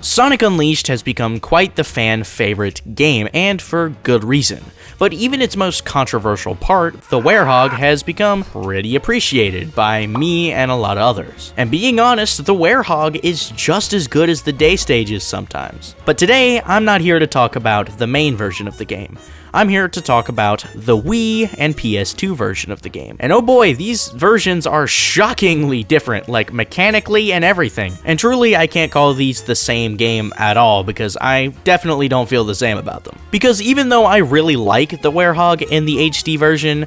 Sonic Unleashed has become quite the fan favorite game, and for good reason. But even its most controversial part, the Werehog, has become pretty appreciated by me and a lot of others. And being honest, the Werehog is just as good as the day stages sometimes. But today, I'm not here to talk about the main version of the game. I'm here to talk about the Wii and PS2 version of the game. And oh boy, these versions are shockingly different, like mechanically and everything. And truly, I can't call these the same game at all, because I definitely don't feel the same about them. Because even though I really like the Werehog in the HD version,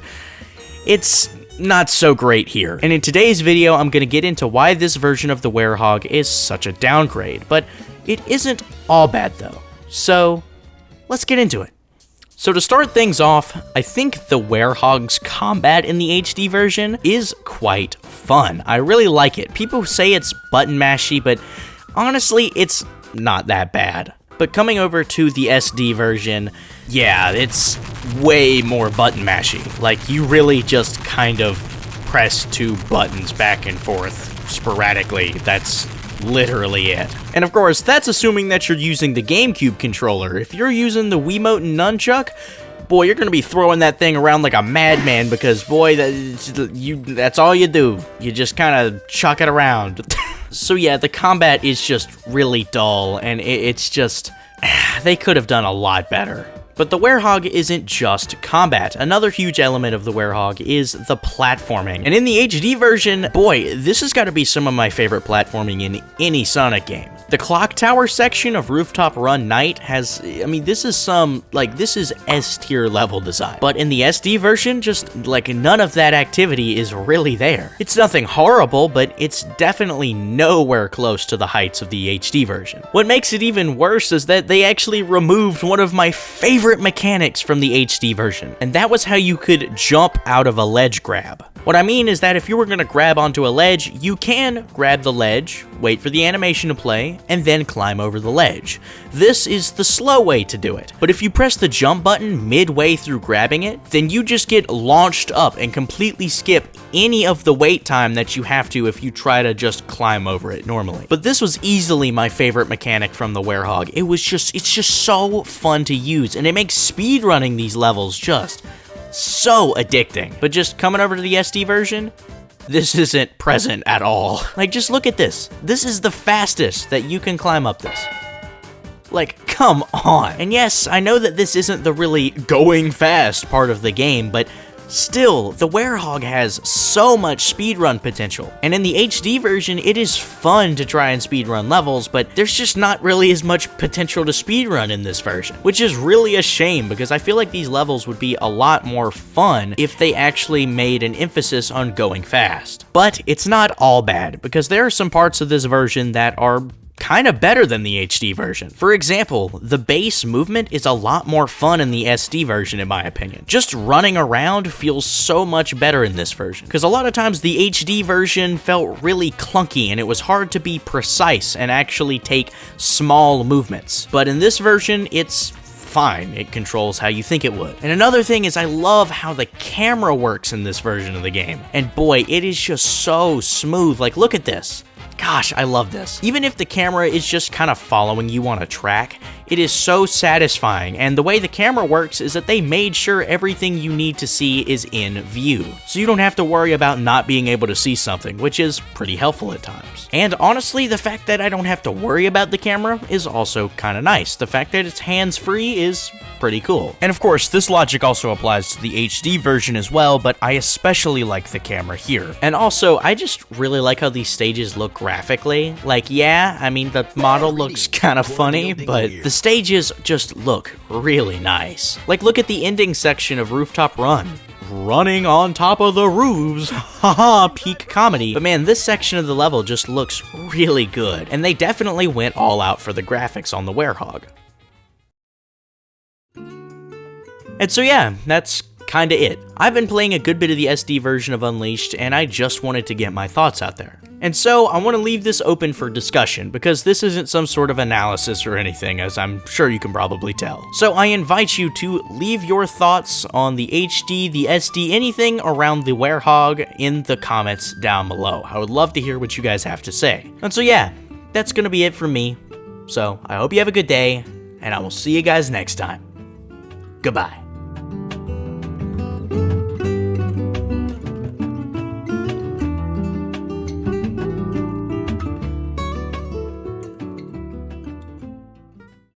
it's not so great here. And in today's video, I'm gonna get into why this version of the Werehog is such a downgrade, but it isn't all bad though. So, let's get into it. So to start things off, I think the Werehog's combat in the HD version is quite fun. I really like it. People say it's button mashy, but honestly, it's not that bad. But coming over to the SD version, yeah, it's way more button mashy. Like, you really just kind of press two buttons back and forth sporadically. That's literally it. And of course, that's assuming that you're using the GameCube controller. If you're using the Wiimote and Nunchuck, boy, you're gonna be throwing that thing around like a madman, because boy, that's all you do. You just kind of chuck it around. So yeah, the combat is just really dull, and it's just, they could have done a lot better. But the Werehog isn't just combat. Another huge element of the Werehog is the platforming. And in the HD version, boy, this has got to be some of my favorite platforming in any Sonic game. The clock tower section of Rooftop Run Night has, I mean, this is S-tier level design. But in the SD version, just like none of that activity is really there. It's nothing horrible, but it's definitely nowhere close to the heights of the HD version. What makes it even worse is that they actually removed one of my favorite mechanics from the HD version, and that was how you could jump out of a ledge grab. What I mean is that if you were going to grab onto a ledge, you can grab the ledge, wait for the animation to play, and then climb over the ledge. This is the slow way to do it. But if you press the jump button midway through grabbing it, then you just get launched up and completely skip any of the wait time that you have to if you try to just climb over it normally. But this was easily my favorite mechanic from the Werehog. It's just so fun to use, and it makes speedrunning these levels just so addicting. But just coming over to the SD version, this isn't present at all. Like, just look at this. This is the fastest that you can climb up this. Like, come on. And yes, I know that this isn't the really going fast part of the game, but still, the Werehog has so much speedrun potential. And in the HD version, it is fun to try and speedrun levels, but there's just not really as much potential to speedrun in this version, which is really a shame, because I feel like these levels would be a lot more fun if they actually made an emphasis on going fast. But it's not all bad, because there are some parts of this version that are kind of better than the HD version. For example, the base movement is a lot more fun in the SD version, in my opinion. Just running around feels so much better in this version, because a lot of times the HD version felt really clunky and it was hard to be precise and actually take small movements. But in this version, it's fine. It controls how you think it would. And another thing is, I love how the camera works in this version of the game. And boy, it is just so smooth. Like, look at this. Gosh, I love this. Even if the camera is just kind of following you on a track, it is so satisfying, and the way the camera works is that they made sure everything you need to see is in view, so you don't have to worry about not being able to see something, which is pretty helpful at times. And honestly, the fact that I don't have to worry about the camera is also kind of nice. The fact that it's hands-free is pretty cool. And of course, this logic also applies to the HD version as well, but I especially like the camera here. And also, I just really like how these stages look graphically. Like, yeah, I mean, the model looks kind of funny, but the stages just look really nice. Like, look at the ending section of Rooftop Run. Running on top of the roofs, haha, peak comedy. But man, this section of the level just looks really good, and they definitely went all out for the graphics on the Werehog. And so yeah, that's kinda it. I've been playing a good bit of the SD version of Unleashed, and I just wanted to get my thoughts out there. And so I want to leave this open for discussion, because this isn't some sort of analysis or anything, as I'm sure you can probably tell. So I invite you to leave your thoughts on the HD, the SD, anything around the Werehog in the comments down below. I would love to hear what you guys have to say. And so yeah, that's gonna be it from me. So I hope you have a good day, and I will see you guys next time. Goodbye.